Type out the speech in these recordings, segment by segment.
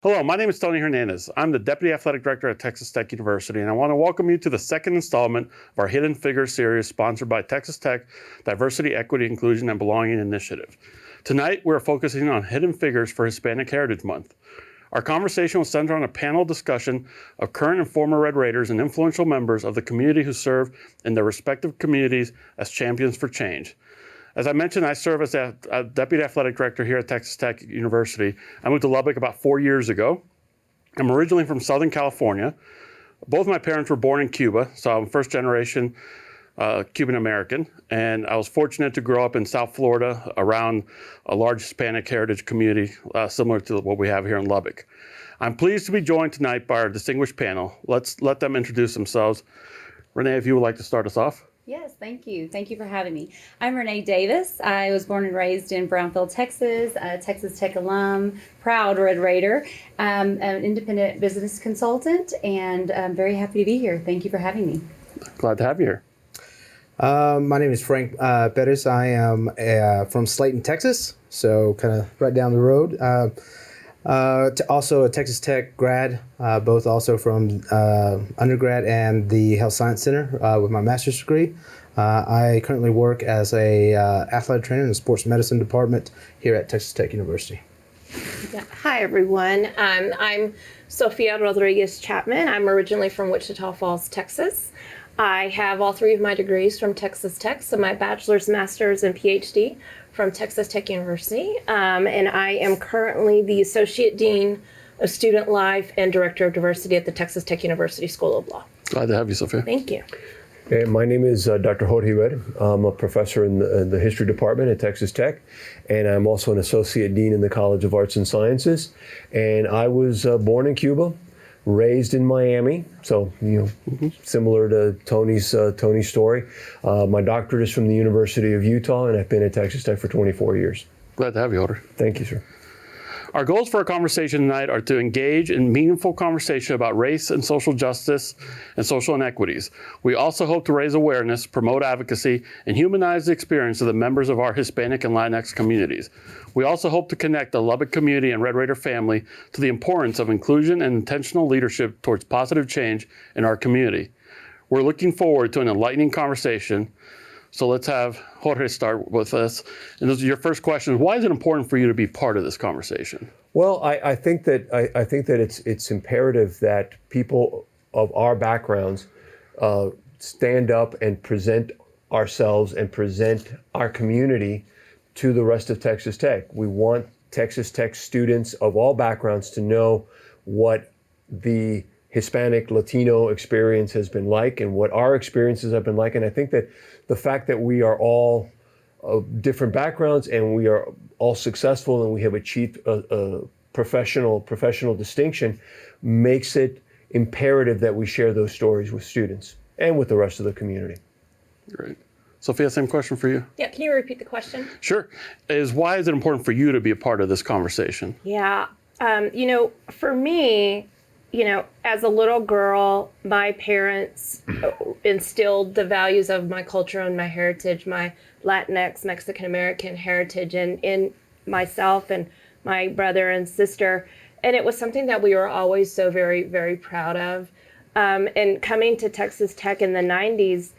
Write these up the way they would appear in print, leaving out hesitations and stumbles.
Hello, my name is Tony Hernandez. I'm the Deputy Athletic Director at Texas Tech University, and I want to welcome you to the second installment of our Hidden Figures series sponsored by Texas Tech Diversity, Equity, Inclusion, and Belonging Initiative. Tonight, we're focusing on Hidden Figures for Hispanic Heritage Month. Our conversation will center on a panel discussion of current and former Red Raiders and influential members of the community who serve in their respective communities as champions for change. As I mentioned, I serve as a Deputy Athletic Director here at Texas Tech University. I moved to Lubbock about 4 years ago. I'm originally from Southern California. Both my parents were born in Cuba, so I'm first generation Cuban American. And I was fortunate to grow up in South Florida around a large Hispanic heritage community similar to what we have here in Lubbock. I'm pleased to be joined tonight by our distinguished panel. Let's let them introduce themselves. Renee, if you would like to start us off. Yes, thank you. Thank you for having me. I'm Renee Davis. I was born and raised in Brownfield, Texas, a Texas Tech alum, proud Red Raider, an independent business consultant, and I'm very happy to be here. Thank you for having me. Glad to have you here. My name is Frank Bettis. I am from Slayton, Texas, so kind of right down the road. Also a Texas Tech grad, both also from undergrad and the Health Science Center with my master's degree. I currently work as a athletic trainer in the sports medicine department here at Texas Tech University. Yeah. Hi, everyone. I'm Sofia Rodriguez Chapman. I'm originally from Wichita Falls, Texas. I have all three of my degrees from Texas Tech, so my bachelor's, master's, and PhD from Texas Tech University, and I am currently the Associate Dean of Student Life and Director of Diversity at the Texas Tech University School of Law. Glad to have you, Sophia. Thank you. Hey, my name is Dr. Jorge Red. I'm a professor in the History Department at Texas Tech, and I'm also an Associate Dean in the College of Arts and Sciences. And I was born in Cuba, raised in Miami, so similar to Tony's story. My doctorate is from the University of Utah, and I've been at Texas Tech for 24 years. Glad to have you, Jorge. Thank you, sir. Our goals for our conversation tonight are to engage in meaningful conversation about race and social justice and social inequities. We also hope to raise awareness, promote advocacy, and humanize the experience of the members of our Hispanic and Latinx communities. We also hope to connect the Lubbock community and Red Raider family to the importance of inclusion and intentional leadership towards positive change in our community. We're looking forward to an enlightening conversation. So let's have Jorge start with us. And this is your first question. Why is it important for you to be part of this conversation? Well, I think that it's imperative that people of our backgrounds stand up and present ourselves and present our community to the rest of Texas Tech. We want Texas Tech students of all backgrounds to know what the Hispanic, Latino experience has been like and what our experiences have been like. And I think that the fact that we are all of different backgrounds and we are all successful and we have achieved a professional distinction makes it imperative that we share those stories with students and with the rest of the community. Great. Sophia, same question for you. Yeah, can you repeat the question? Sure. Why is it important for you to be a part of this conversation? Yeah, for me, as a little girl, my parents instilled the values of my culture and my heritage, my Latinx, Mexican American heritage in myself and my brother and sister. And it was something that we were always so very, very proud of. And coming to Texas Tech in the 90s,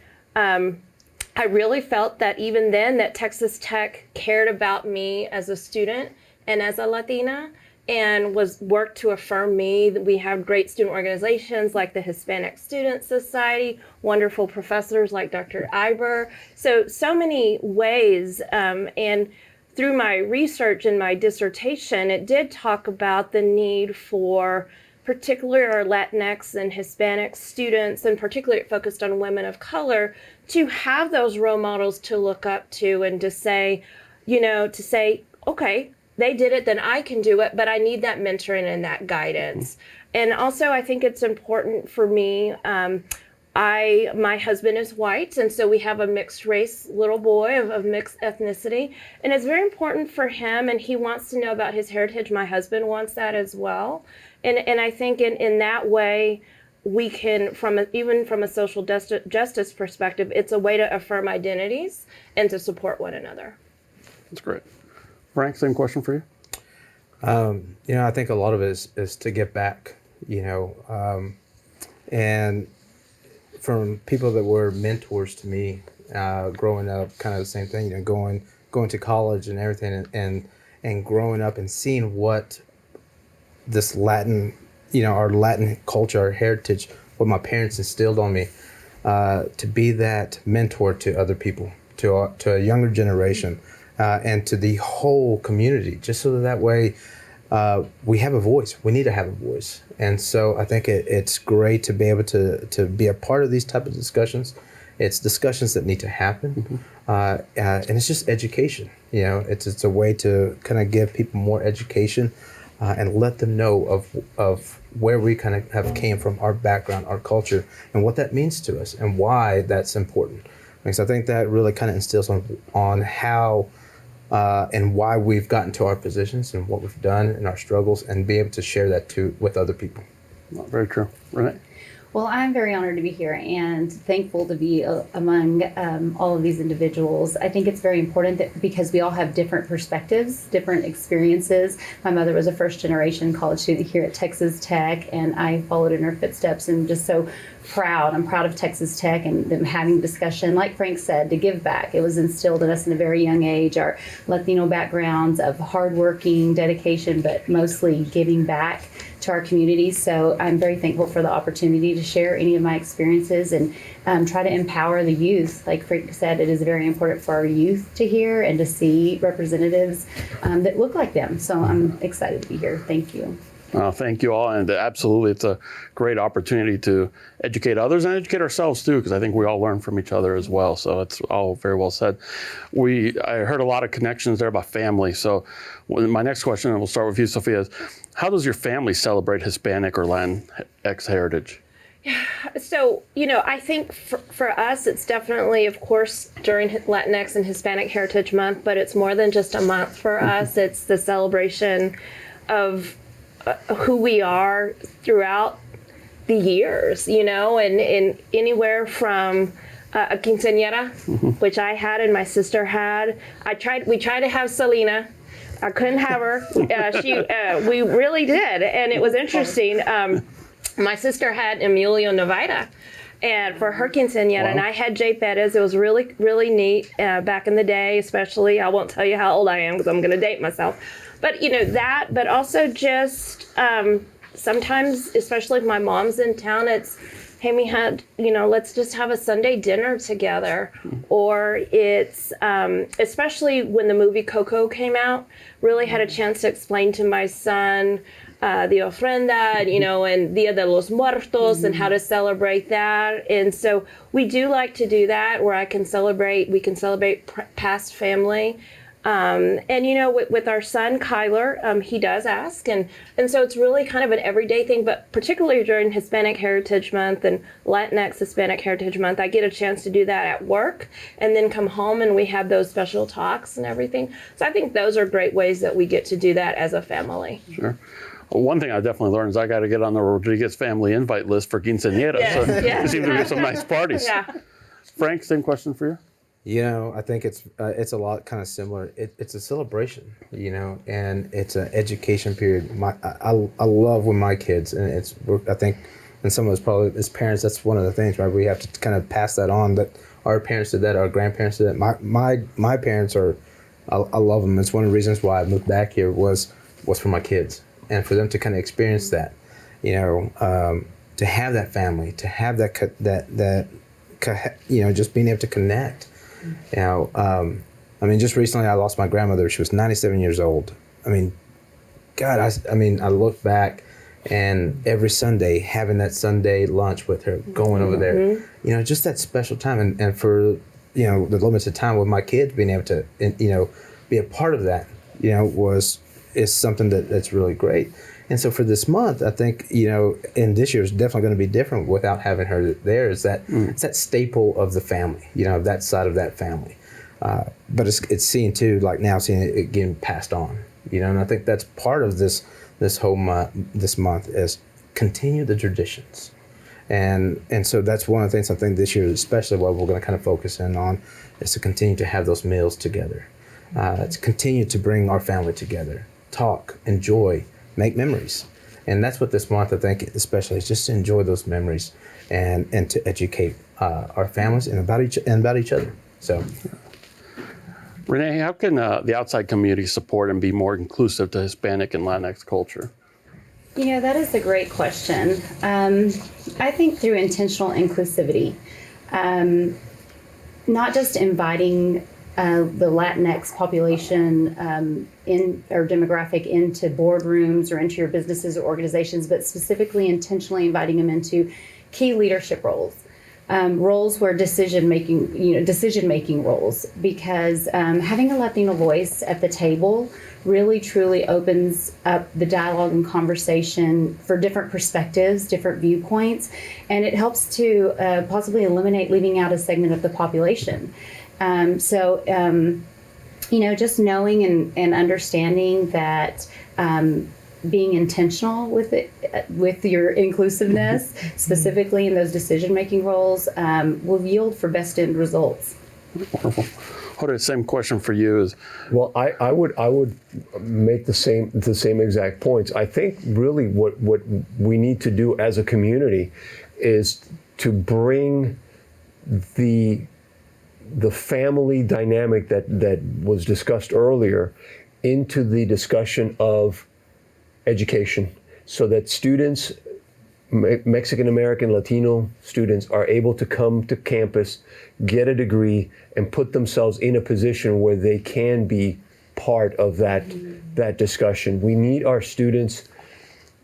I really felt that even then that Texas Tech cared about me as a student and as a Latina, and worked to affirm me. We have great student organizations like the Hispanic Student Society, wonderful professors like Dr. Iber. So many ways. And through my research and my dissertation, it did talk about the need for particularly our Latinx and Hispanic students, and particularly it focused on women of color, to have those role models to look up to and to say, okay, they did it, then I can do it, but I need that mentoring and that guidance. And also, I think it's important for me, my husband is white, and so we have a mixed race little boy of mixed ethnicity, and it's very important for him, and he wants to know about his heritage. My husband wants that as well. And I think in that way, we can, even from a social justice perspective, it's a way to affirm identities and to support one another. That's great. Frank, same question for you. I think a lot of it is to give back, and from people that were mentors to me growing up, kind of the same thing, going to college and everything, and growing up and seeing what this Latin, our Latin culture, our heritage, what my parents instilled on me, to be that mentor to other people, to a younger generation, and to the whole community, just so that way we have a voice. We need to have a voice. And so I think it's great to be able to be a part of these type of discussions. It's discussions that need to happen. And it's just education. It's a way to kind of give people more education and let them know of where we kind of have came from, our background, our culture, and what that means to us and why that's important. Because I think that really kind of instills on how and why we've gotten to our positions and what we've done and our struggles, and be able to share that with other people. Very true. Renee? Well, I'm very honored to be here and thankful to be among all of these individuals. I think it's very important that because we all have different perspectives, different experiences. My mother was a first-generation college student here at Texas Tech, and I followed in her footsteps, and just so proud. I'm proud of Texas Tech and them having discussion, like Frank said, to give back. It was instilled in us in a very young age, our Latino backgrounds of hardworking, dedication, but mostly giving back to our communities. So I'm very thankful for the opportunity to share any of my experiences and try to empower the youth. Like Frank said, it is very important for our youth to hear and to see representatives that look like them. So I'm excited to be here. Thank you. Thank you all, and absolutely, it's a great opportunity to educate others and educate ourselves too, because I think we all learn from each other as well. So it's all very well said. I heard a lot of connections there about family. So my next question, and we'll start with you, Sophia, is how does your family celebrate Hispanic or Latinx heritage? So, I think for us, it's definitely, of course, during Latinx and Hispanic Heritage Month, but it's more than just a month for us. It's the celebration of who we are throughout the years, and anywhere from a quinceañera, which I had and my sister had. We tried to have Selena. I couldn't have her. We really did, and it was interesting. My sister had Emilio Nevada, and for her quinceañera, and I had Jay Perez. It was really, really neat back in the day, especially. I won't tell you how old I am because I'm going to date myself. But that, but also just sometimes, especially if my mom's in town, it's, hey, let's just have a Sunday dinner together. Or it's, especially when the movie Coco came out, really had a chance to explain to my son the ofrenda, and Dia de los Muertos, and how to celebrate that. And so we do like to do that, where we can celebrate past family. With our son, Kyler, he does ask. And so it's really kind of an everyday thing, but particularly during Hispanic Heritage Month and Latinx Hispanic Heritage Month, I get a chance to do that at work and then come home and we have those special talks and everything. So I think those are great ways that we get to do that as a family. Sure. Well, one thing I definitely learned is I got to get on the Rodriguez family invite list for quinceañera. Yes, so yes. there seem to be some nice parties. Yeah. Frank, same question for you. I think it's a lot kind of similar. It's a celebration, and it's an education period. I love when my kids, and I think, and some of us probably as parents, that's one of the things, right? We have to kind of pass that on. That our parents did that, our grandparents did that. My parents are, I love them. It's one of the reasons why I moved back here was for my kids and for them to kind of experience that, to have that family, to have that just being able to connect. Just recently I lost my grandmother. She was 97 years old. God, I look back and every Sunday having that Sunday lunch with her, going over there, just that special time. And for, the limited time with my kids being able to, be a part of that, is something that's really great. And so for this month, I think, and this year is definitely going to be different without having her there, is that it's that staple of the family, that side of that family. But it's seeing too, like now seeing it getting passed on, and I think that's part of this whole this month is continue the traditions. And so that's one of the things I think this year, especially what we're going to kind of focus in on, is to continue to have those meals together, to continue to bring our family together, talk, enjoy, make memories. And that's what this month, I think, especially is just to enjoy those memories and to educate our families and about each other. So, Renee, how can the outside community support and be more inclusive to Hispanic and Latinx culture? You know, that is a great question. I think through intentional inclusivity, not just inviting the Latinx population in or demographic into boardrooms or into your businesses or organizations, but specifically intentionally inviting them into key leadership roles. Roles where decision making roles, because having a Latino voice at the table really truly opens up the dialogue and conversation for different perspectives, different viewpoints, and it helps to possibly eliminate leaving out a segment of the population. Just knowing and understanding that being intentional with it, with your inclusiveness, specifically in those decision-making roles, will yield for best end results. Wonderful. Jorge, same question for you. Is Well, I would make the same exact points. I think really what we need to do as a community is to bring the family dynamic that was discussed earlier into the discussion of education, so that students, Mexican American, Latino students, are able to come to campus, get a degree, and put themselves in a position where they can be part of that discussion. We need our students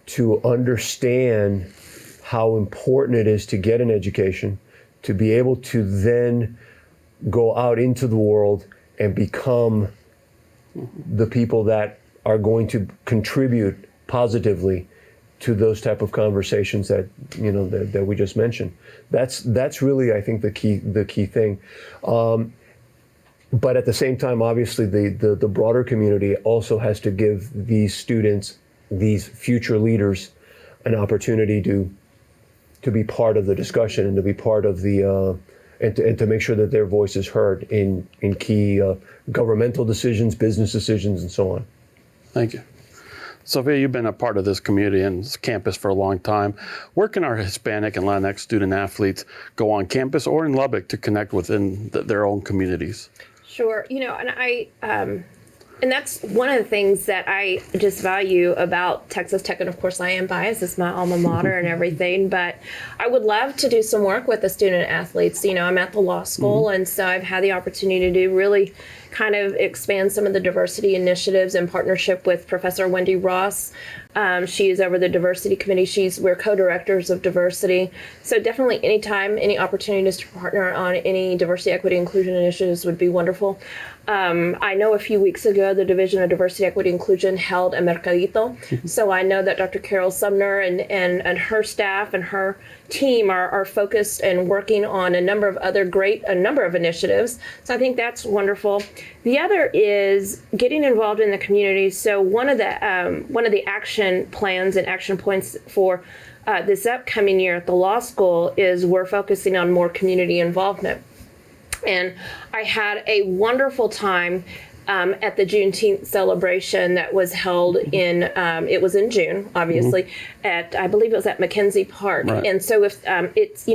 to understand how important it is to get an education, to be able to then go out into the world and become the people that are going to contribute positively to those type of conversations that that we just mentioned. That's really, I think, the key thing. But at the same time, obviously, the broader community also has to give these students, these future leaders, an opportunity to be part of the discussion and to be part of the and to make sure that their voice is heard in key governmental decisions, business decisions, and so on. Thank you. Sophia, you've been a part of this community and this campus for a long time. Where can our Hispanic and Latinx student athletes go on campus or in Lubbock to connect within their own communities? Sure. And that's one of the things that I just value about Texas Tech. And of course, I am biased. It's my alma mater and everything. But I would love to do some work with the student athletes. I'm at the law school, and so I've had the opportunity to really kind of expand some of the diversity initiatives in partnership with Professor Wendy Ross. She is over the diversity committee. We're co-directors of diversity. So definitely anytime, any opportunities to partner on any diversity, equity, inclusion initiatives would be wonderful. I know a few weeks ago, the Division of Diversity, Equity, Inclusion held a Mercadito. So I know that Dr. Carol Sumner and her staff and her team are focused and working on a number of initiatives. So I think that's wonderful. The other is getting involved in the community. So one of the action plans and action points for this upcoming year at the law school is we're focusing on more community involvement. And I had a wonderful time at the Juneteenth celebration that was held it was in June, obviously, I believe it was at McKenzie Park. Right. And so if it's,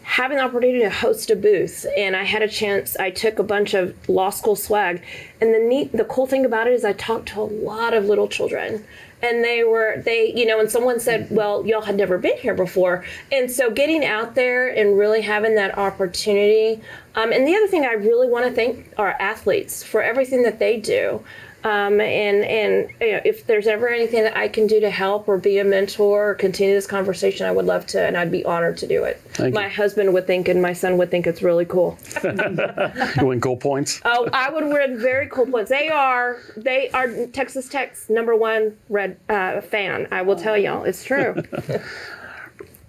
having the opportunity to host a booth, and I had a chance, I took a bunch of law school swag, and the cool thing about it is I talked to a lot of little children. And and someone said, well, y'all had never been here before. And so getting out there and really having that opportunity. And the other thing, I really want to thank our athletes for everything that they do. If there's ever anything that I can do to help or be a mentor or continue this conversation, I would love to, and I'd be honored to do it. My husband would think, and my son would think it's really cool. You win cool points? Oh, I would win very cool points. They are Texas Tech's #1 red fan. I will tell y'all, it's true.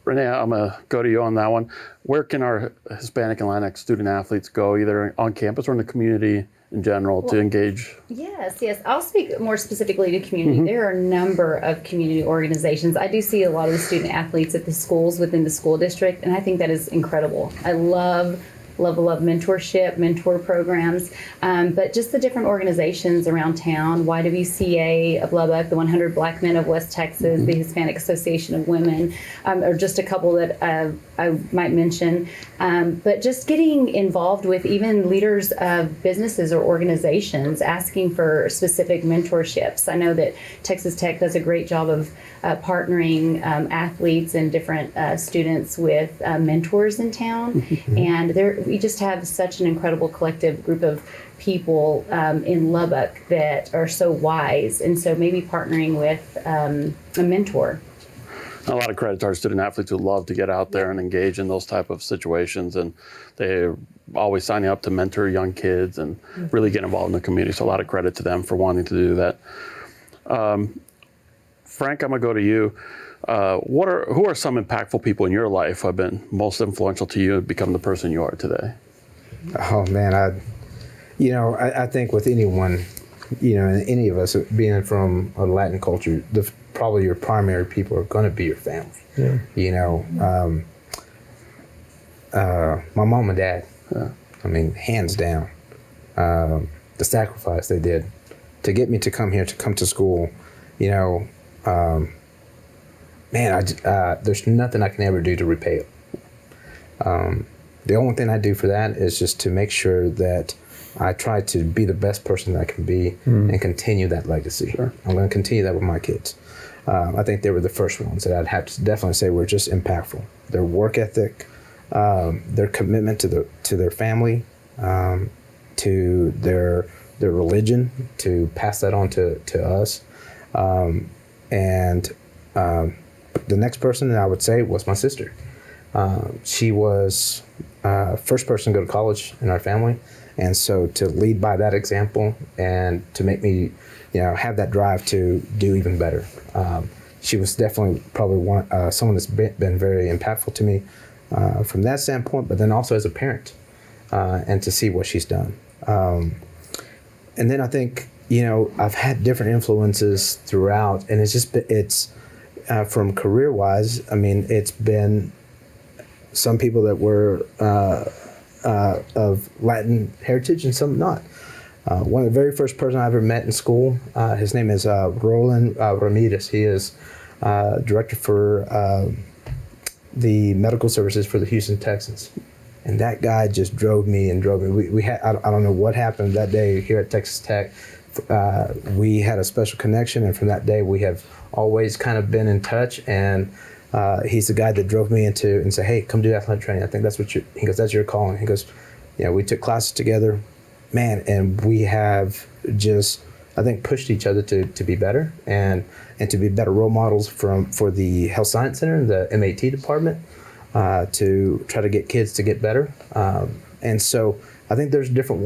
Renee, I'm going to go to you on that one. Where can our Hispanic and Latinx student athletes go, either on campus or in the community in general, to engage? Yes. I'll speak more specifically to community. There are a number of community organizations. I do see a lot of the student athletes at the schools within the school district, and I think that is incredible. I love level of mentorship, mentor programs, but just the different organizations around town, YWCA of Lubbock, the 100 Black Men of West Texas, the Hispanic Association of Women, are just a couple that I might mention. But just getting involved with even leaders of businesses or organizations asking for specific mentorships. I know that Texas Tech does a great job of partnering athletes and different students with mentors in town. And we just have such an incredible collective group of people in Lubbock that are so wise. And so maybe partnering with a mentor. A lot of credit to our student athletes who love to get out there and engage in those type of situations, and they're always signing up to mentor young kids and really get involved in the community. So a lot of credit to them for wanting to do that. Frank, I'm gonna go to you. Who are some impactful people in your life who have been most influential to you to become the person you are today? Oh man, I think with anyone, any of us being from a Latin culture, probably your primary people are going to be your family. Yeah. My mom and dad. Yeah. I mean, hands down, the sacrifice they did to get me to come here, to come to school. There's nothing I can ever do to repay it. The only thing I do for that is just to make sure that I try to be the best person that I can be and continue that legacy. Sure. I'm going to continue that with my kids. I think they were the first ones that I'd have to definitely say were just impactful. Their work ethic, their commitment to their family, to their religion, to pass that on to us. The next person that I would say was my sister. She was first person to go to college in our family. And so to lead by that example and to make me, have that drive to do even better. She was definitely probably someone that's been very impactful to me from that standpoint, but then also as a parent and to see what she's done. And then I think, I've had different influences throughout, and it's from career-wise, I mean, it's been some people that were of Latin heritage and some not. One of the very first person I ever met in school, his name is Roland Ramirez. He is director for the medical services for the Houston Texans. And that guy just drove me. We had, I don't know what happened that day here at Texas Tech. We had a special connection, and from that day we have always kind of been in touch. And he's the guy that drove me into and said, "Hey, come do athletic training. I think that's he goes, that's your calling." He goes, we took classes together, man, and we have just, I think, pushed each other to be better and to be better role models for the Health Science Center and the MAT department to try to get kids to get better. And so I think there's different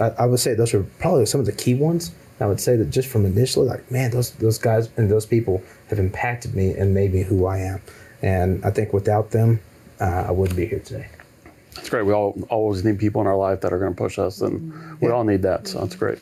I would say those are probably some of the key ones. I would say that just from initially, like, man, those guys and those people have impacted me and made me who I am. And I think without them, I wouldn't be here today. That's great. We all always need people in our life that are going to push us, and we all need that. So that's great.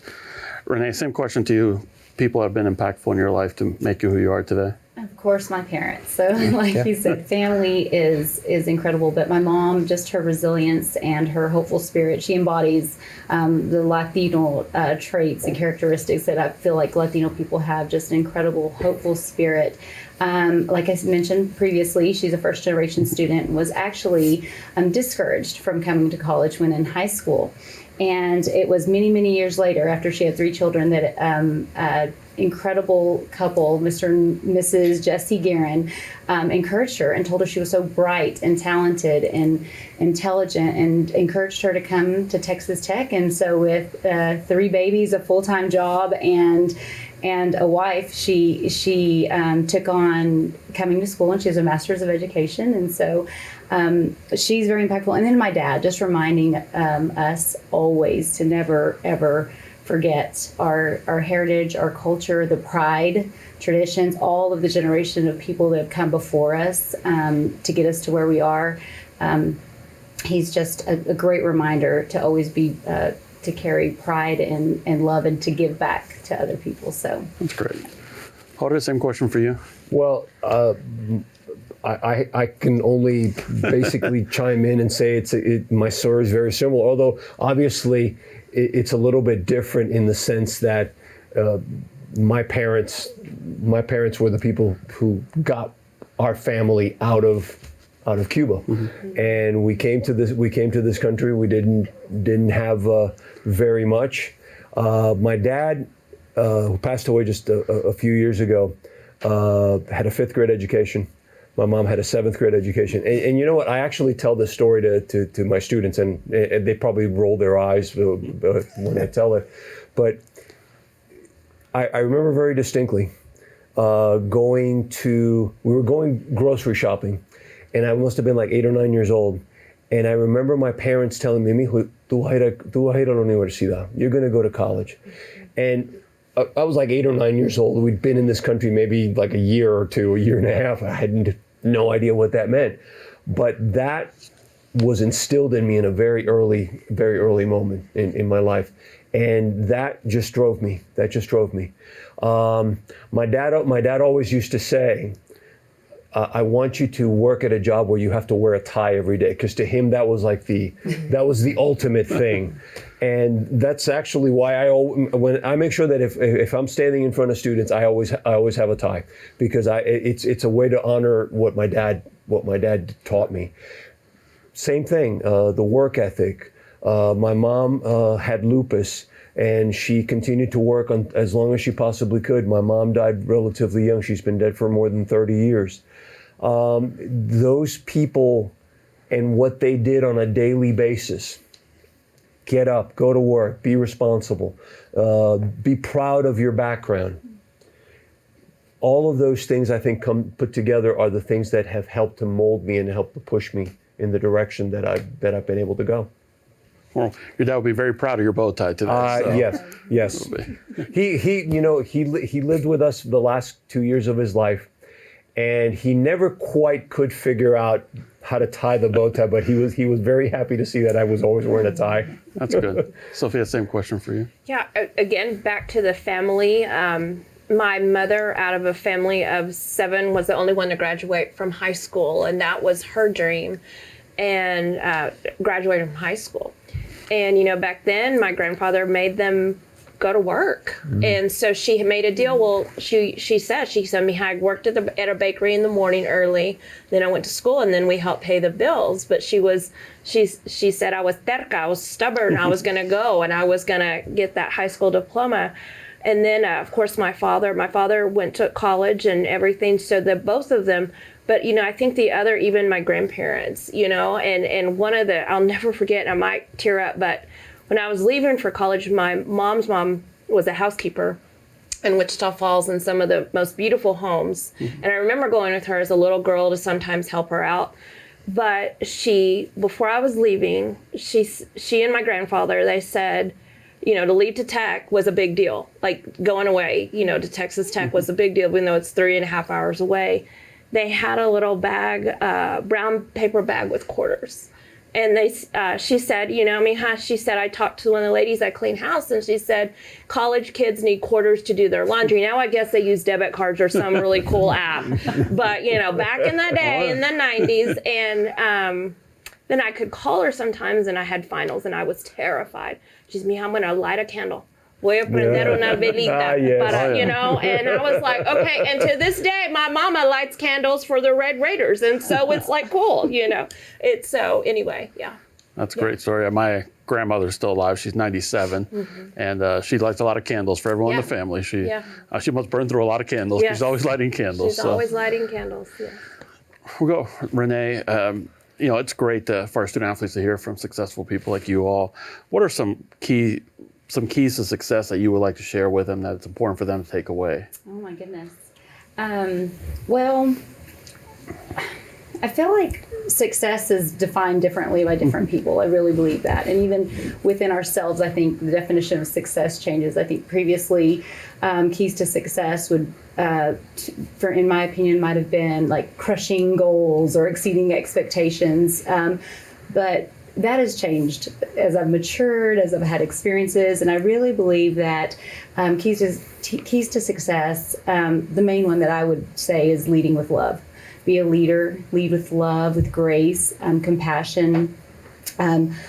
Renee, same question to you. People have been impactful in your life to make you who you are today. Of course, my parents. So like you said, family is incredible, but my mom, just her resilience and her hopeful spirit, she embodies the Latino traits and characteristics that I feel like Latino people have, just an incredible hopeful spirit. Like I mentioned previously, she's a first generation student and was actually discouraged from coming to college when in high school. And it was many, many years later, after she had 3 children, that incredible couple, Mr. and Mrs. Jesse Guerin, encouraged her and told her she was so bright and talented and intelligent, and encouraged her to come to Texas Tech. And so with 3 babies, a full-time job, and a wife, she took on coming to school, and she has a master's of education. And so she's very impactful. And then my dad, just reminding us always to never, ever forget our heritage, our culture, the pride, traditions, all of the generation of people that have come before us to get us to where we are. He's just a great reminder to always be to carry pride and love and to give back to other people. So that's great. Jorge, same question for you. Well, I can only basically chime in and say my story is very similar, although obviously it's a little bit different in the sense that my parents were the people who got our family out of Cuba, and we came to this country. We didn't have very much. My dad, who passed away just a few years ago, had a 5th grade education. My mom had a 7th grade education. And you know what? I actually tell this story to my students, and they probably roll their eyes when I tell it. But I remember very distinctly we were going grocery shopping, and I must have been like 8 or 9 years old. And I remember my parents telling me, "Mijo, tú vas a ir a la universidad. You're going to go to college." And I was like 8 or 9 years old. We'd been in this country maybe like a year or two, a year and a half. I had no idea what that meant. But that was instilled in me in a very early moment in my life. And that just drove me. My dad always used to say, I want you to work at a job where you have to wear a tie every day, because to him that was like the ultimate thing. And that's actually why when I make sure that if I'm standing in front of students, I always have a tie, because it's a way to honor what my dad taught me. Same thing, the work ethic. My mom had lupus, and she continued to work on as long as she possibly could. My mom died relatively young. She's been dead for more than 30 years. Those people and what they did on a daily basis, get up, go to work, be responsible, be proud of your background. All of those things, I think, put together are the things that have helped to mold me and helped to push me in the direction that I've been able to go. Well, your dad would be very proud of your bow tie today. So. Yes. He lived with us the last 2 years of his life, and he never quite could figure out how to tie the bow tie, but he was very happy to see that I was always wearing a tie. That's good. Sophia, same question for you. Yeah, again, back to the family. My mother, out of a family of 7, was the only one to graduate from high school, and that was her dream, and graduated from high school. And, back then, my grandfather made them go to work. Mm-hmm. And so she made a deal. Well, she said, I worked at a bakery in the morning early. Then I went to school, and then we helped pay the bills. But she said I was terca, I was stubborn. I was going to go, and I was going to get that high school diploma. And then, of course, my father went to college and everything. So both of them. But, I think the other, even my grandparents, and one of I'll never forget, I might tear up, but when I was leaving for college, my mom's mom was a housekeeper in Wichita Falls in some of the most beautiful homes. Mm-hmm. And I remember going with her as a little girl to sometimes help her out. But before I was leaving, she and my grandfather, they said, to leave to Tech was a big deal. Like going away, to Texas Tech mm-hmm. was a big deal, even though it's 3.5 hours away. They had a little bag, brown paper bag with quarters. And she said, mija, she said, I talked to one of the ladies that clean house, and she said, college kids need quarters to do their laundry. Now I guess they use debit cards or some really cool app. But, back in the day, in the 90s, and then I could call her sometimes, and I had finals, and I was terrified. She's, mija, I'm going to light a candle. Voy a prender una velita, and I was like, okay. And to this day, my mama lights candles for the Red Raiders, and so it's like cool, It's so anyway, yeah. That's a great story. My grandmother's still alive. She's 97, mm-hmm. and she lights a lot of candles for everyone in the family. She must burn through a lot of candles. Yes. She's always lighting candles. She's always lighting candles. Yeah. We'll go, Renee. It's great for our student athletes to hear from successful people like you all. What are some keys to success that you would like to share with them that it's important for them to take away? Oh my goodness. Well, I feel like success is defined differently by different people. I really believe that. And even within ourselves, I think the definition of success changes. I think previously keys to success would, in my opinion, might have been like crushing goals or exceeding expectations. But that has changed as I've matured, as I've had experiences, and I really believe that keys to success, the main one that I would say is leading with love. be a leader, lead with love, with grace, compassion.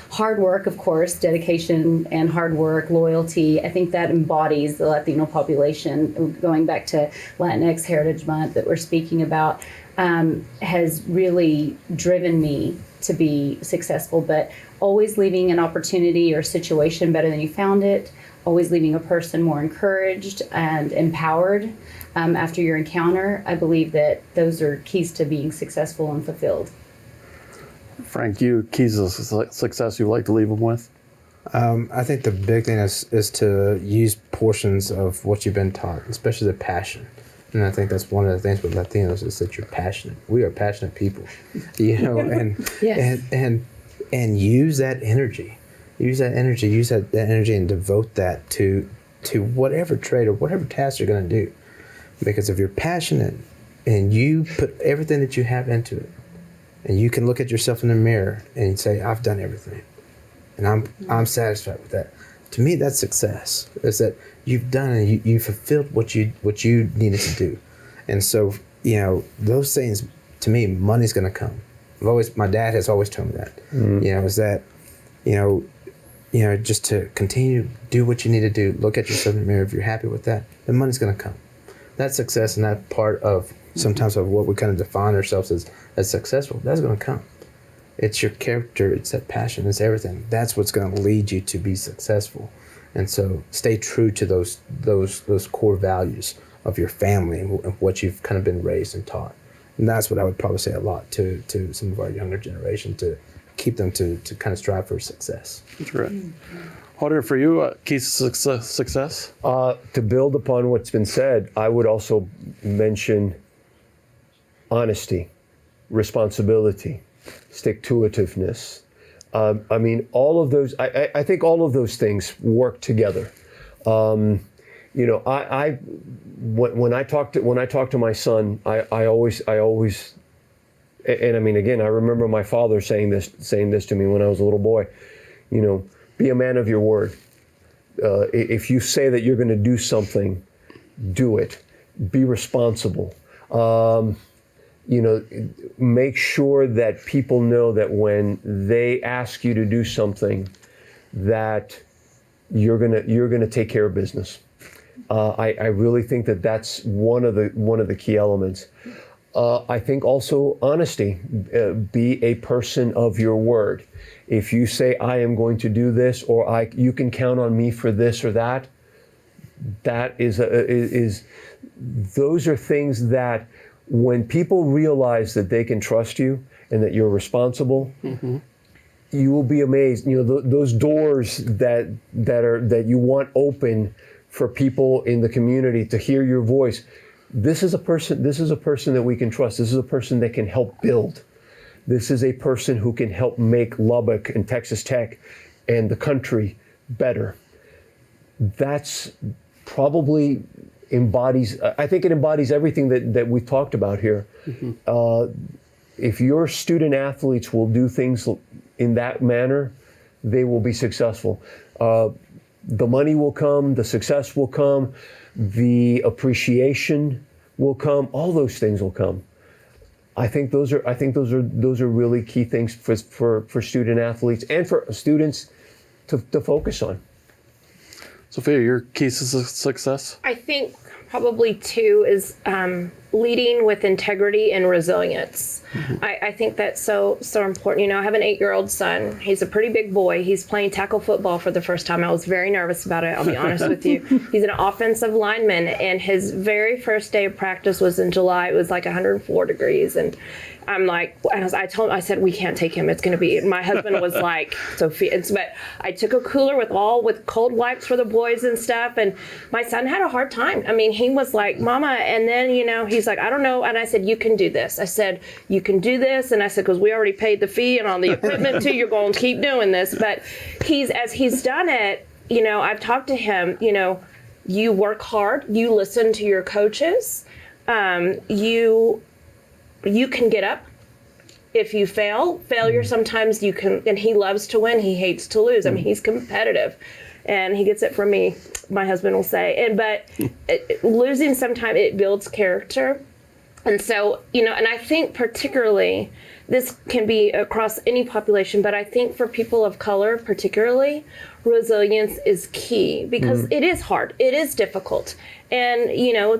Hard work, of course, dedication and hard work, loyalty. I think that embodies the Latino population. Going back to Latinx Heritage Month that we're speaking about, has really driven me to be successful, but always leaving an opportunity or situation better than you found it, always leaving a person more encouraged and empowered after your encounter. I believe that those are keys to being successful and fulfilled. Frank, you keys of success you'd like to leave them with? I think the big thing is to use portions of what you've been taught, especially the passion. And I think that's one of the things with Latinos is that you're passionate. We are passionate people, and Yes. and use that energy. Use that energy and devote that to whatever trade or whatever task you're going to do. Because if you're passionate and you put everything that you have into it, and you can look at yourself in the mirror and say, I've done everything, and I'm satisfied with that. To me, that's success. Is that you've done it, you fulfilled what you needed to do. And so, those things, to me, money's going to come. My dad has always told me that. Is that, just to continue to do what you need to do, look at yourself in the mirror. If you're happy with that, then money's going to come. That success and that part of sometimes of what we kind of define ourselves as successful, that's going to come. It's your character, it's that passion, it's everything. That's what's going to lead you to be successful. And so stay true to those core values of your family and what you've kind of been raised and taught. And that's what I would probably say a lot to some of our younger generation, to keep them to kind of strive for success. That's right. Hodder, for you, keys to success? To build upon what's been said, I would also mention honesty, responsibility, stick-to-itiveness. All of those. I think all of those things work together. When I talk to my son, I always, and again, I remember my father saying this to me when I was a little boy. Be a man of your word. If you say that you're going to do something, do it. Be responsible. Make sure that people know that when they ask you to do something, that you're gonna take care of business. I really think that that's one of the key elements. I think also honesty. Be a person of your word. If you say I am going to do this, or you can count on me for this or that, that is those are things that when people realize that they can trust you and that you're responsible, you will be amazed. Those doors that you want open for people in the community to hear your voice. This is a person that we can trust. This is a person that can help build. This is a person who can help make Lubbock and Texas Tech and the country better. That's probably I think it embodies everything that we've talked about here. If your student athletes will do things in that manner, they will be successful. The money will come, the success will come, the appreciation will come, all those things will come. I think those are really key things for student athletes and for students to focus on. Sophia, your keys to success? I think probably two is leading with integrity and resilience. I think that's so important. I have an 8-year-old son. He's a pretty big boy. He's playing tackle football for the first time. I was very nervous about it, I'll be honest with you. He's an offensive lineman, and his very first day of practice was in July. It was like 104 degrees, and I'm like, I said, we can't take him. It's going to be, my husband was like, Sophia, but I took a cooler with cold wipes for the boys and stuff. And my son had a hard time. He was like, Mama. And then, he's like, I don't know. And I said, you can do this. I said, you can do this. And I said, because we already paid the fee and on the equipment too, you're going to keep doing this. But as he's done it, I've talked to him, you work hard, you listen to your coaches, you can get up. If you failure sometimes you can, and he loves to win, he hates to lose. He's competitive, and he gets it from me, my husband will say. But losing sometimes, it builds character. And so, and I think particularly this can be across any population, but I think for people of color particularly, resilience is key because it is hard, it is difficult, and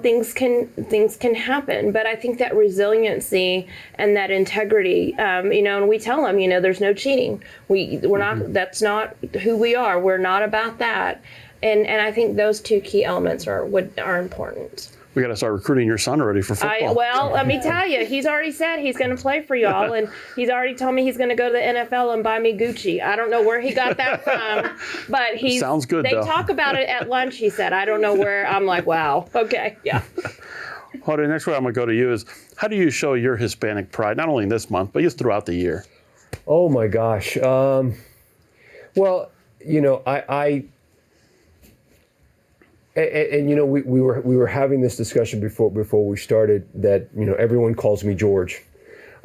things can happen. But I think that resiliency and that integrity, and we tell them, there's no cheating. We're not. That's not who we are. We're not about that. And I think those two key elements are important. We got to start recruiting your son already for football. Well, let me tell you, he's already said he's going to play for y'all, and he's already told me he's going to go to the NFL and buy me Gucci. I don't know where he got that from, but Sounds good, They though. talk about it at lunch, he said. I don't know where. I'm like, wow, okay, yeah. Well, the next one I'm going to go to you is, how do you show your Hispanic pride, not only in this month, but just throughout the year? Oh my gosh. Well, we were having this discussion before we started that everyone calls me George,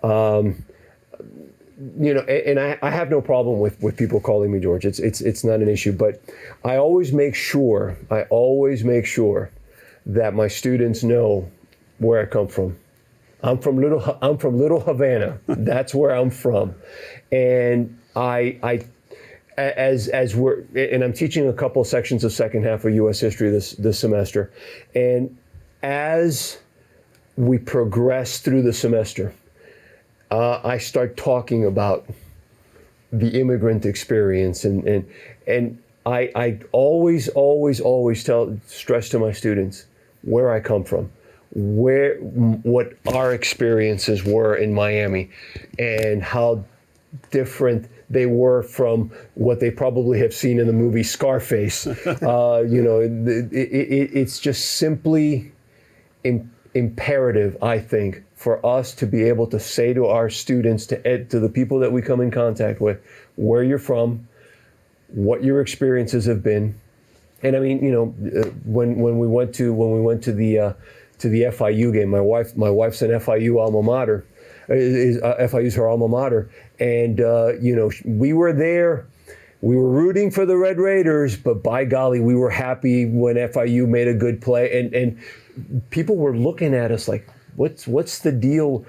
and I have no problem with people calling me George. It's not an issue, but I always make sure that my students know where I come from. I'm from Little Havana. That's where I'm from, and as we're, and I'm teaching a couple sections of second half of U.S. history this semester, and as we progress through the semester, I start talking about the immigrant experience, and I always stress to my students where I come from, what our experiences were in Miami, and how different they were from what they probably have seen in the movie Scarface. It's just simply imperative, I think, for us to be able to say to our students, to the people that we come in contact with, where you're from, what your experiences have been. And I mean, when we went to the FIU game, my wife's an FIU alma mater. FIU's her alma mater, and we were there. We were rooting for the Red Raiders, but by golly, we were happy when FIU made a good play, and people were looking at us like, "What's the deal?"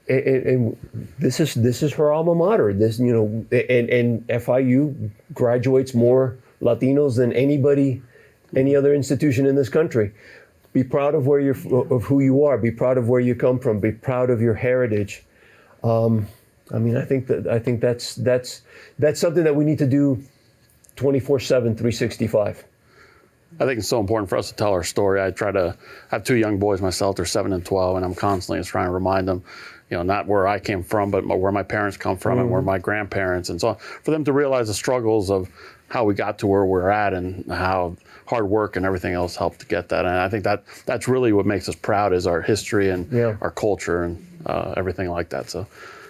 And this is her alma mater. This and FIU graduates more Latinos than any other institution in this country. Be proud of of who you are. Be proud of where you come from. Be proud of your heritage. I think that's something that we need to do 24/7, 365. I think it's so important for us to tell our story. I have two young boys myself. They're 7 and 12, and I'm constantly trying to remind them, not where I came from, but where my parents come from and where my grandparents, and so on, for them to realize the struggles of how we got to where we're at and how hard work and everything else helped to get that. And I think that's really what makes us proud, is our history and our culture and everything like that. So,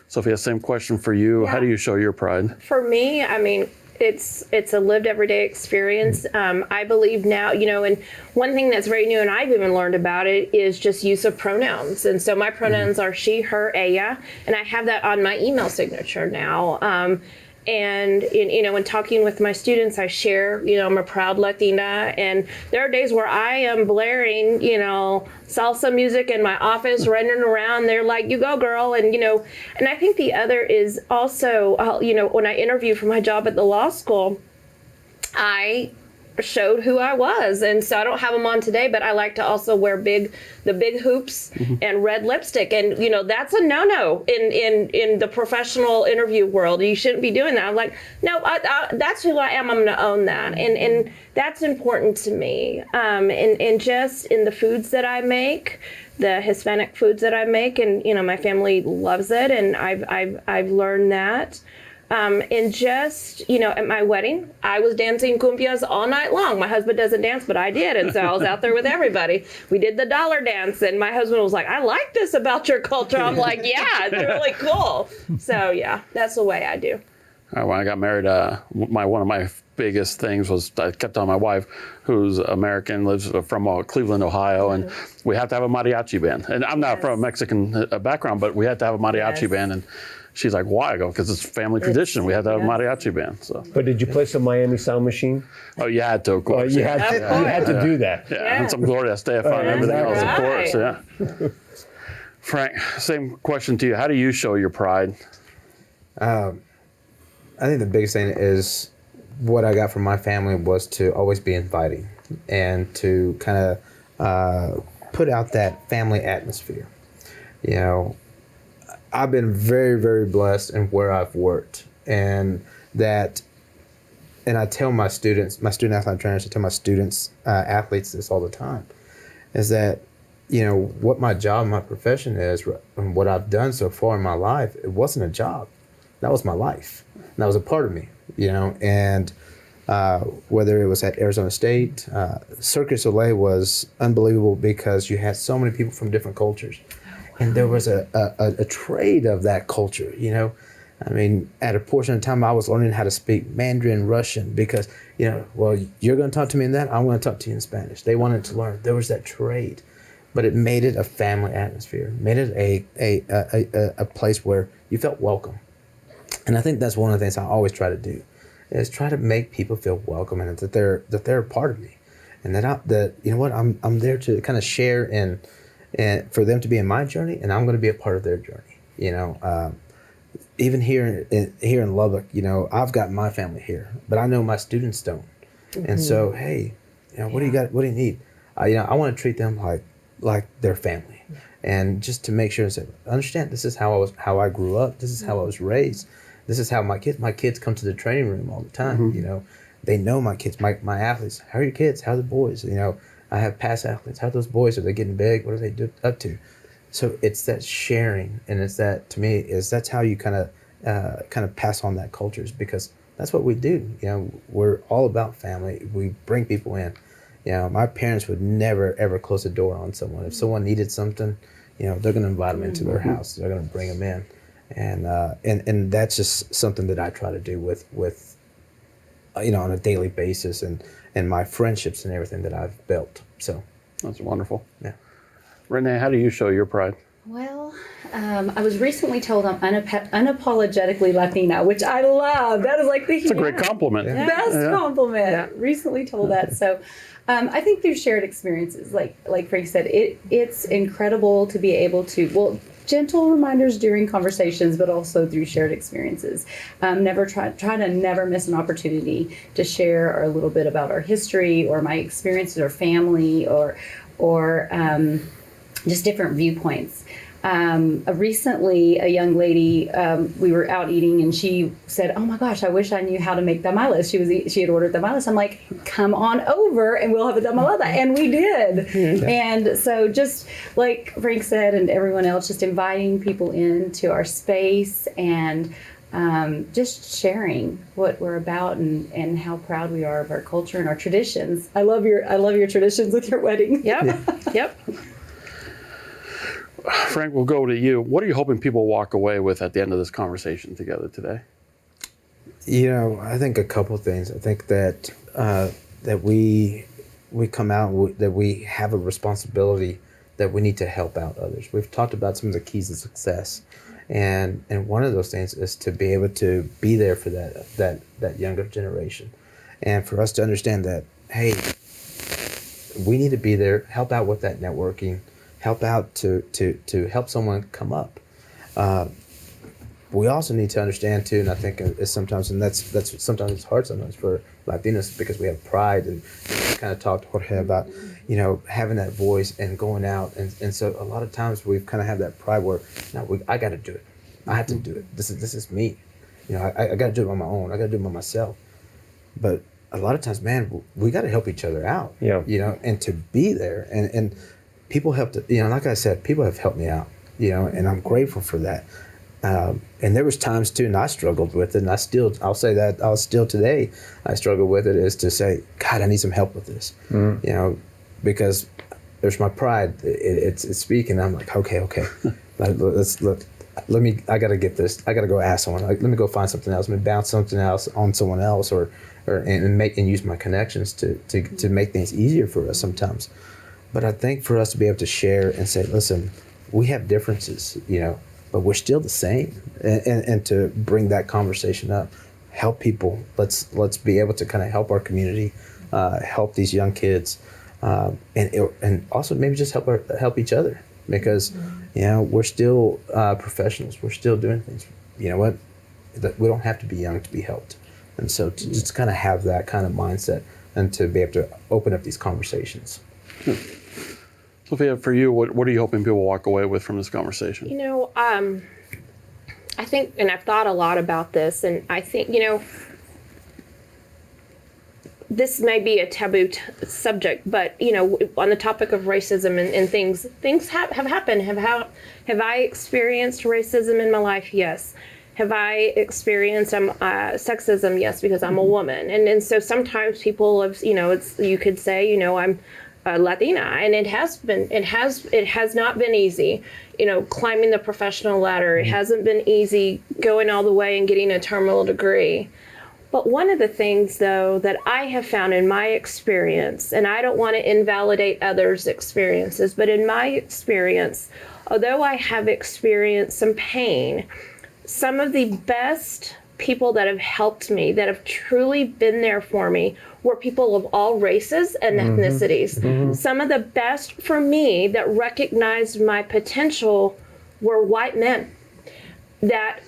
Sophia, same question for you. Yeah. How do you show your pride? For me, I mean, it's a lived everyday experience. I believe now, and one thing that's very new, and I've even learned about it, is just use of pronouns. And so my pronouns are she, her, ella, and I have that on my email signature now. And when talking with my students, I share, I'm a proud Latina, and there are days where I am blaring, salsa music in my office, running around. They're like, "You go, girl!" And and I think the other is also, when I interview for my job at the law school, I showed who I was, and so I don't have them on today, but I like to also wear the big hoops and red lipstick, and that's a no-no in the professional interview world. You shouldn't be doing that. I'm like, no, that's who I am. I'm going to own that, and that's important to me. And just in the foods that I make, the Hispanic foods that I make, and my family loves it, and I've learned that. And just, at my wedding, I was dancing cumbias all night long. My husband doesn't dance, but I did. And so I was out there with everybody. We did the dollar dance, and my husband was like, "I like this about your culture." I'm like, "Yeah, it's really cool." So yeah, that's the way I do. When I got married, one of my biggest things was I kept telling my wife, who's American, lives from Cleveland, Ohio, and we have to have a mariachi band. And I'm not from a Mexican background, but we had to have a mariachi band. And She's like, why? I go, because it's family tradition. We had to have a mariachi band. So, But did you play some Miami Sound Machine? oh, you had to, of course. You had to do that. Yeah, and some Gloria Estefan and everything else, of course. Yeah. Frank, same question to you. How do you show your pride? I think the biggest thing is what I got from my family was to always be inviting and to kind of put out that family atmosphere. You know, I've been very, very blessed in where I've worked, and I tell my students, my student athlete trainers, I tell my students, athletes this all the time, is that, you know, what my job, my profession is, and what I've done so far in my life, it wasn't a job. That was my life. That was a part of me, you know, and whether it was at Arizona State, Cirque du Soleil was unbelievable because you had so many people from different cultures. And there was a trade of that culture, you know. I mean, at a portion of time, I was learning how to speak Mandarin, Russian, because, you know, well, you're going to talk to me in that, I'm going to talk to you in Spanish. They wanted to learn. There was that trade. But it made it a family atmosphere, made it a place where you felt welcome. And I think that's one of the things I always try to do, is try to make people feel welcome and that they're a part of me. And that you know what, I'm there to kind of share and for them to be in my journey, and I'm going to be a part of their journey. You know, even here in Lubbock, you know, I've got my family here, but I know my students don't. And so, hey, you know, what do you got? What do you need? You know, I want to treat them like their family, and just to make sure and say, understand, this is how I grew up. This is how I was raised. This is how my kids come to the training room all the time. You know, they know my kids, my athletes. How are your kids? How are the boys? You know, I have past athletes. How are those boys? Are they getting big? What are they up to? So it's that sharing, and it's that, to me, that's how you kind of pass on that cultures, because that's what we do. You know, we're all about family. We bring people in. You know, my parents would never ever close the door on someone. If someone needed something, you know, they're going to invite them into their house. They're going to bring them in, and that's just something that I try to do with you know, on a daily basis, and my friendships and everything that I've built. So That's wonderful. yeah. Renee, how do you show your pride? Well, I was recently told I'm unapologetically Latina, which I love. That is like the It's a great compliment. best compliment. Recently told that. So I think through shared experiences, like Frank said, it's incredible to be able to, well, gentle reminders during conversations, but also through shared experiences. Try to never miss an opportunity to share a little bit about our history or my experiences or family or just different viewpoints. Recently, a young lady, we were out eating, and she said, "Oh my gosh, I wish I knew how to make tamales." She had ordered tamales. I'm like, "Come on over, and we'll have a tamalada," and we did. And so, just like Frank said, and everyone else, just inviting people into our space and just sharing what we're about and how proud we are of our culture and our traditions. I love your traditions with your wedding. Yep. Frank, we'll go to you. What are you hoping people walk away with at the end of this conversation together today? You know, I think a couple of things. I think that that we come out, that we have a responsibility, that we need to help out others. We've talked about some of the keys of success, and one of those things is to be able to be there for that younger generation, and for us to understand that, hey, we need to be there, help out with that networking, help out to help someone come up. We also need to understand too, and I think it's sometimes, and that's sometimes it's hard sometimes for Latinos, because we have pride, and we kind of talked to Jorge about, you know, having that voice and going out, and so a lot of times we kind of have that pride where, no, I got to do it. I have to do it. This is me. You know, I got to do it on my own. I got to do it by myself. But a lot of times, man, we got to help each other out. Yeah. You know, and to be there, and people have to, you know, like I said, people have helped me out, you know, and I'm grateful for that. And there was times too, and I struggled with it, and I'll say that I'll still today, I struggle with it, is to say, God, I need some help with this, you know, because there's my pride. It's speaking. I'm like, okay, I got to get this. I got to go ask someone. Let me go find something else. Let me bounce something else on someone else, and use my connections to make things easier for us sometimes. But I think for us to be able to share and say, listen, we have differences, you know, but we're still the same. And to bring that conversation up, help people. Let's be able to kind of help our community, help these young kids, and also maybe just help each other, because we're still professionals. We're still doing things. You know what? We don't have to be young to be helped. And so to just kind of have that kind of mindset and to be able to open up these conversations. Sophia, for you, what are you hoping people walk away with from this conversation? I think, and I've thought a lot about this, and I think, this may be a taboo subject, but, on the topic of racism and things have happened. Have I experienced racism in my life? Yes. Have I experienced sexism? Yes, because I'm a woman. And so sometimes people have, you could say, I'm Latina, and it has not been easy, climbing the professional ladder. It hasn't been easy going all the way and getting a terminal degree. But one of the things, though, that I have found in my experience, and I don't want to invalidate others' experiences, but in my experience, although I have experienced some pain, some of the best people that have helped me, that have truly been there for me, were people of all races and ethnicities. Some of the best for me that recognized my potential were white men that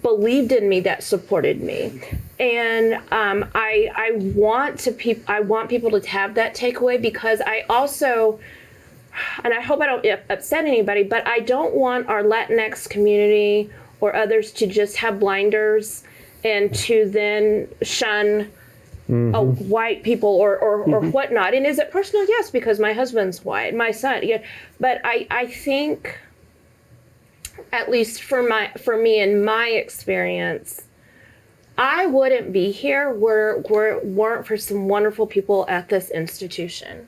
believed in me, that supported me. And I want people to have that takeaway, because I also, and I hope I don't upset anybody, but I don't want our Latinx community or others to just have blinders and to then shun white people or whatnot. And is it personal? Yes, because my husband's white, my son. Yeah, but I think, at least for me and my experience, I wouldn't be here were it weren't for some wonderful people at this institution.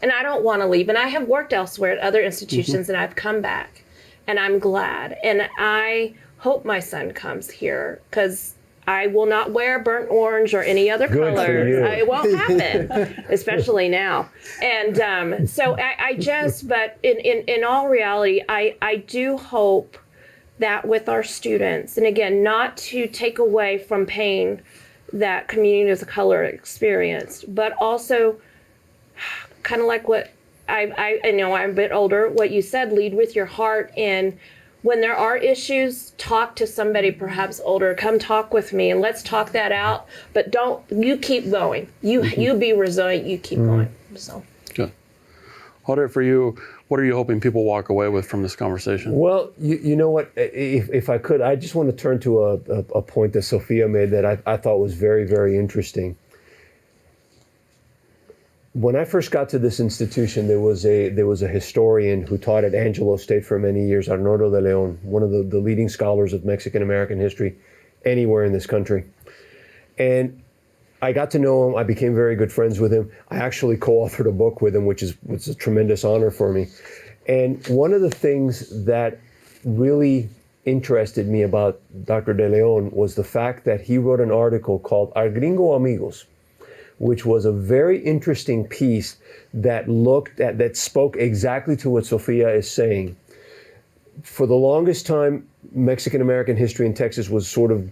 And I don't want to leave. And I have worked elsewhere at other institutions, and I've come back, and I'm glad. And I hope my son comes here, because I will not wear burnt orange or any other colors. It won't happen, especially now. And so I just, but in all reality, I do hope that with our students, and again, not to take away from pain that communities of color experienced, but also kind of like what I know I'm a bit older, what you said, lead with your heart. And when there are issues, talk to somebody perhaps older. Come talk with me and let's talk that out. But you keep going. You be resilient. You keep going. So. Good. Audrey, for you, what are you hoping people walk away with from this conversation? Well, you know what? If I could, I just want to turn to a point that Sophia made that I thought was very, very interesting. When I first got to this institution, there was a historian who taught at Angelo State for many years, Arnoldo de Leon, one of the leading scholars of Mexican American history anywhere in this country. And I got to know him. I became very good friends with him. I actually co-authored a book with him, which was a tremendous honor for me. And one of the things that really interested me about Dr. de Leon was the fact that he wrote an article called Our Gringo Amigos, which was a very interesting piece that spoke exactly to what Sophia is saying. For the longest time, Mexican American history in Texas was sort of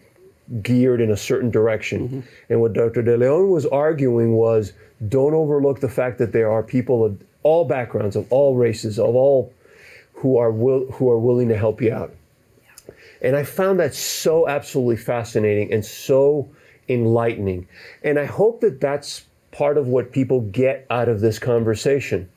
geared in a certain direction. And what Dr. de Leon was arguing was, don't overlook the fact that there are people of all backgrounds, of all races, of all who are willing to help you out. And I found that so absolutely fascinating and so enlightening. And I hope that that's part of what people get out of this conversation.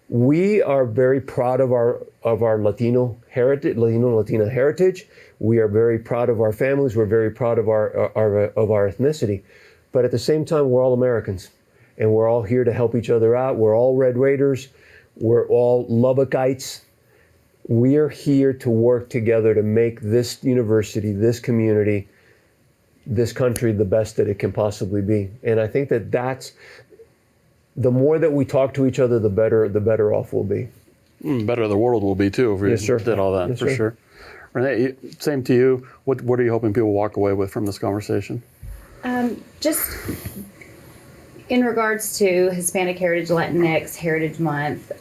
We are very proud of our Latino heritage, Latina heritage. We are very proud of our families. We're very proud of our ethnicity. But at the same time, we're all Americans, and we're all here to help each other out. We're all Red Raiders. We're all Lubbockites. We are here to work together to make this university, this community, this country the best that it can possibly be. And I think that that's the more that we talk to each other, the better off we'll be. Better the world will be too if we did all that, for sure. Renee, same to you. What are you hoping people walk away with from this conversation? Just in regards to Hispanic Heritage, Latinx Heritage Month,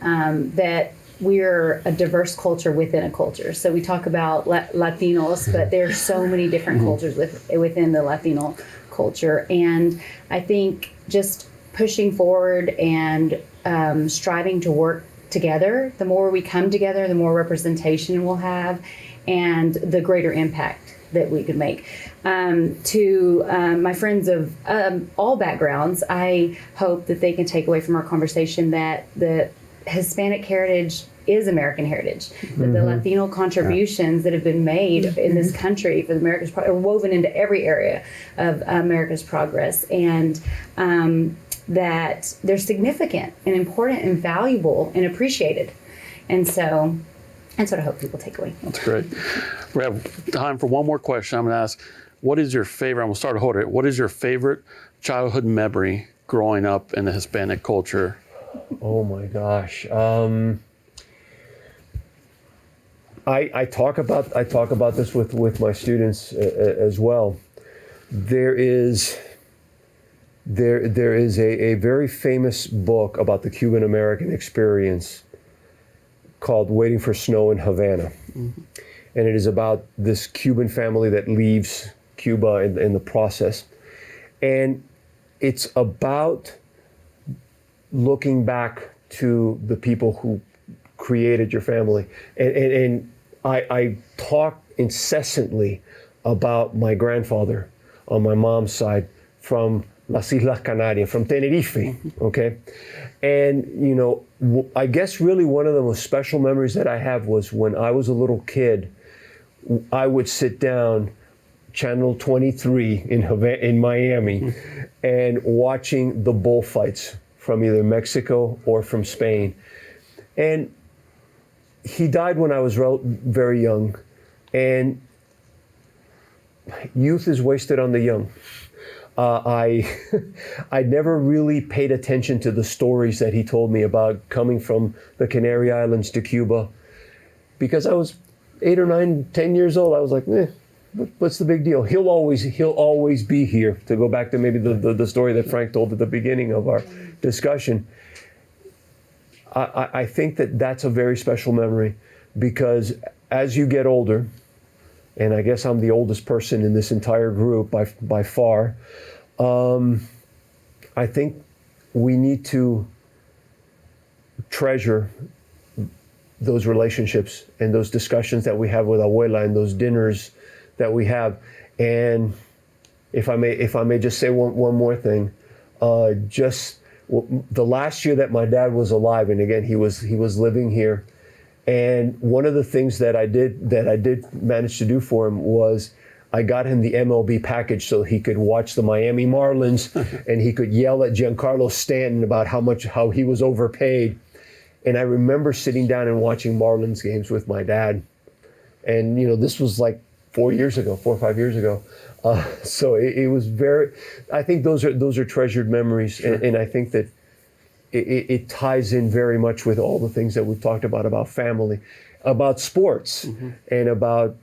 that we're a diverse culture within a culture. So we talk about Latinos, but there's so many different cultures within the Latino culture. And I think just pushing forward and striving to work together, the more we come together, the more representation we'll have and the greater impact that we could make. To my friends of all backgrounds, I hope that they can take away from our conversation that the Hispanic heritage is American heritage, that the Latino contributions that have been made in this country for America's are woven into every area of America's progress, and that they're significant and important and valuable and appreciated. And so that's what I hope people take away. That's great. We have time for one more question. I'm going to ask, what is your favorite, I'm going to start a order. What is your favorite childhood memory growing up in the Hispanic culture? Oh my gosh. I talk about this with my students as well. There is a very famous book about the Cuban American experience called Waiting for Snow in Havana. And it is about this Cuban family that leaves Cuba in the process. And it's about looking back to the people who created your family. And I talk incessantly about my grandfather on my mom's side from Las Islas Canarias, from Tenerife, okay? And, you know, I guess really one of the most special memories that I have was when I was a little kid, I would sit down Channel 23 in Miami and watching the bullfights from either Mexico or from Spain. And he died when I was very young, and youth is wasted on the young. I never really paid attention to the stories that he told me about coming from the Canary Islands to Cuba, because I was 8 or 9, 10 years old. I was like, what's the big deal? He'll always be here. To go back to maybe the story that Frank told at the beginning of our discussion. I think that's a very special memory, because as you get older, and I guess I'm the oldest person in this entire group by far, I think we need to treasure those relationships and those discussions that we have with abuela and those dinners that we have. And if I may just say one more thing, just the last year that my dad was alive, and again he was living here, and one of the things that I did manage to do for him was I got him the MLB package so he could watch the Miami Marlins and he could yell at Giancarlo Stanton about how he was overpaid. And I remember sitting down and watching Marlins games with my dad. And you know, this was like 4 or 5 years ago. So it was very, I think those are treasured memories. Sure. And I think that it ties in very much with all the things that we've talked about family, about sports, and about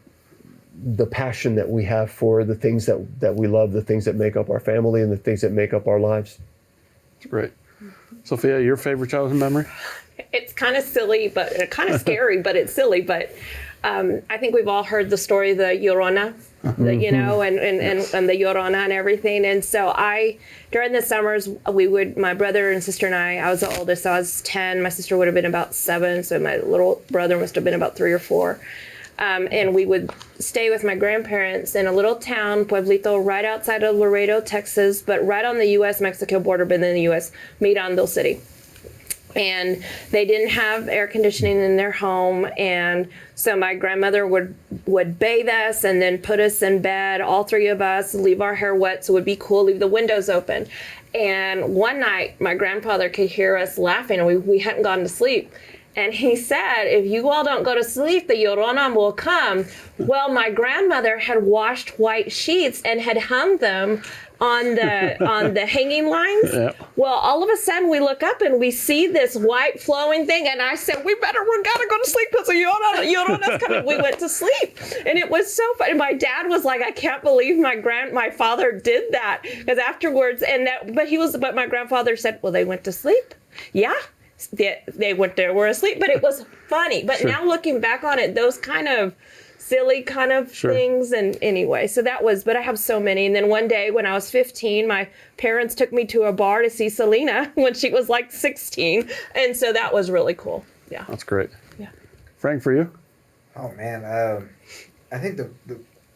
the passion that we have for the things that we love, the things that make up our family and the things that make up our lives. Great. Sophia, your favorite childhood memory? It's kind of silly, but kind of scary, but it's silly. But I think we've all heard the story, the Llorona, you know, and the Llorona and everything. And so during the summers, my brother and sister and I was the oldest, so I was 10. My sister would have been about 7, so my little brother must have been about 3 or 4. And we would stay with my grandparents in a little town, Pueblito, right outside of Laredo, Texas, but right on the U.S.-Mexico border, but in the U.S., Mirandil City. And they didn't have air conditioning in their home, and so my grandmother would bathe us and then put us in bed, all 3 of us, leave our hair wet so it would be cool, leave the windows open. And one night, my grandfather could hear us laughing, and we hadn't gone to sleep. And he said, if you all don't go to sleep, the Llorona will come. Well, my grandmother had washed white sheets and had hung them on the hanging lines. Yeah. Well, all of a sudden we look up and we see this white flowing thing, and I said, we gotta go to sleep because the Llorona's coming. We went to sleep, and it was so funny. My dad was like, I can't believe my father did that, because afterwards, but my grandfather said, well, they went to sleep. Yeah. they were asleep, but it was funny. But Sure. now looking back on it, those kind of silly kind of Sure. things. And anyway, so that was, but I have so many. And then one day when I was 15, my parents took me to a bar to see Selena when she was like 16. And so that was really cool. Yeah. That's great. Yeah. Frank, for you? Oh man, I think the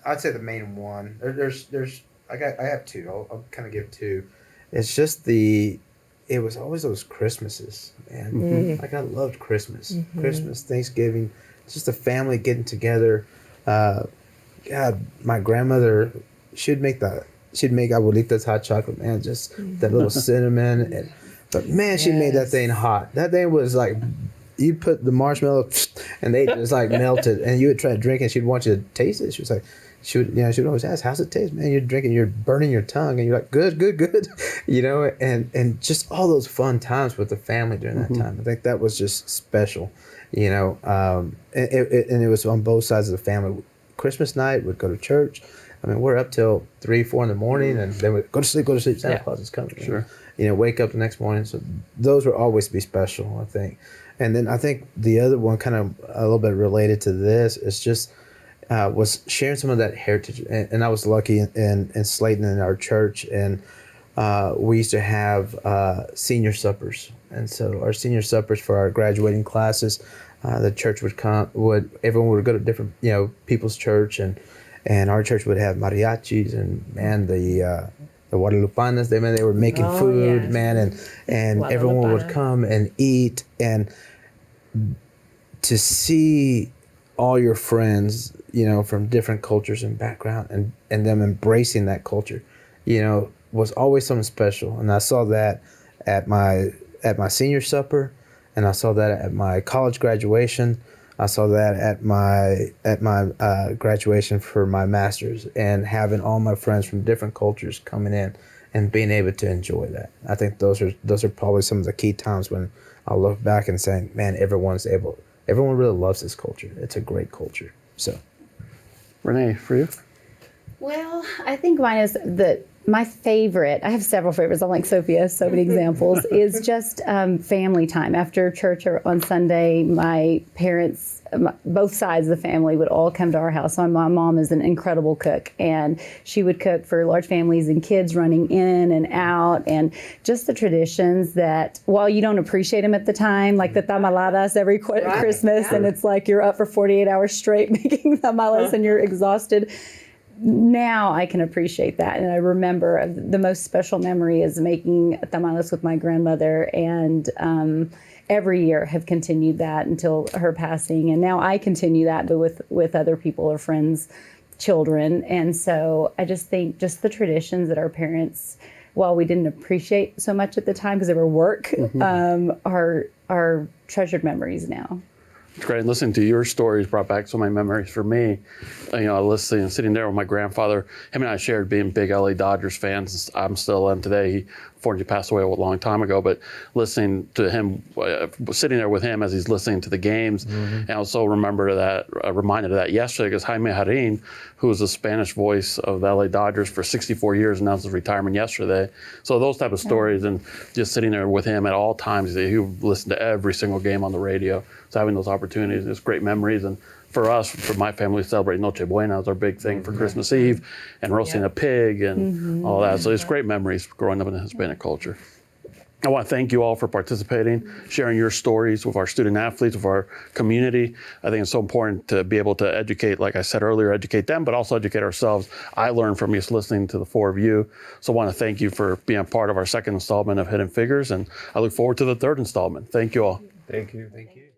I'd say the main one. I have two. I'll kind of give two. It's just it was always those Christmases, man. Like I loved Christmas, Christmas, Thanksgiving, just the family getting together. God, my grandmother, she'd make abuelita's hot chocolate, man. Just that little cinnamon, but man, she made that thing hot. That thing was like. You put the marshmallow, and they just like melted, and you would try to drink it. She'd want you to taste it. She was like, she would always ask, "How's it taste, man?" You're drinking, you're burning your tongue, and you're like, "Good, good, good," and just all those fun times with the family during that time. I think that was just special, and it was on both sides of the family. Christmas night, we'd go to church. I mean, we're up till 3, 4 in the morning, and then we go to sleep. Santa Claus is coming. Sure. Wake up the next morning. So those will always be special, I think. And then I think the other one, kind of a little bit related to this, is just was sharing some of that heritage. And I was lucky in Slayton in our church, and we used to have senior suppers. And so our senior suppers for our graduating classes, the church everyone would go to different people's church, and our church would have mariachis and the Guadalupanas. They were making food, yes. man, and everyone would come and eat, and to see all your friends, from different cultures and background, and them embracing that culture, was always something special. And I saw that at my senior supper, and I saw that at my college graduation. I saw that at my graduation for my master's, and having all my friends from different cultures coming in and being able to enjoy that. I think those are probably some of the key times when I'll look back and say, man, everyone really loves this culture. It's a great culture. So, Renee, for you? Well, I think mine is my favorite. I have several favorites. I'm like Sophia, so many examples. Is just family time after church or on Sunday. My parents, both sides of the family, would all come to our house. My mom is an incredible cook, and she would cook for large families and kids running in and out, and just the traditions that, while you don't appreciate them at the time, like the tamaladas every Christmas, and it's like you're up for 48 hours straight making tamales and you're exhausted. Now I can appreciate that, and I remember the most special memory is making tamales with my grandmother, and every year have continued that until her passing, and now I continue that, but with other people or friends, children. And so I just think just the traditions that our parents, while we didn't appreciate so much at the time because they were work, are treasured memories now. It's great. Listening to your stories brought back so many memories for me. Listening, sitting there with my grandfather. Him and I shared being big LA Dodgers fans. I'm still am today. He unfortunately passed away a long time ago. But listening to him, sitting there with him as he's listening to the games, and I also reminded of that yesterday because Jaime Jarin, who was the Spanish voice of the LA Dodgers for 64 years, announced his retirement yesterday. So those type of stories, and just sitting there with him at all times, he would listen to every single game on the radio. So having those opportunities, it's great memories. And for us, for my family, celebrate Noche Buena is our big thing for Christmas Eve, and roasting a pig and all that. So it's great memories growing up in the Hispanic culture. I want to thank you all for participating, sharing your stories with our student athletes, with our community. I think it's so important to be able to educate, like I said earlier, educate them, but also educate ourselves. I learned from just listening to the four of you. So I want to thank you for being a part of our second installment of Hidden Figures, and I look forward to the third installment. Thank you all. Thank you. thank you.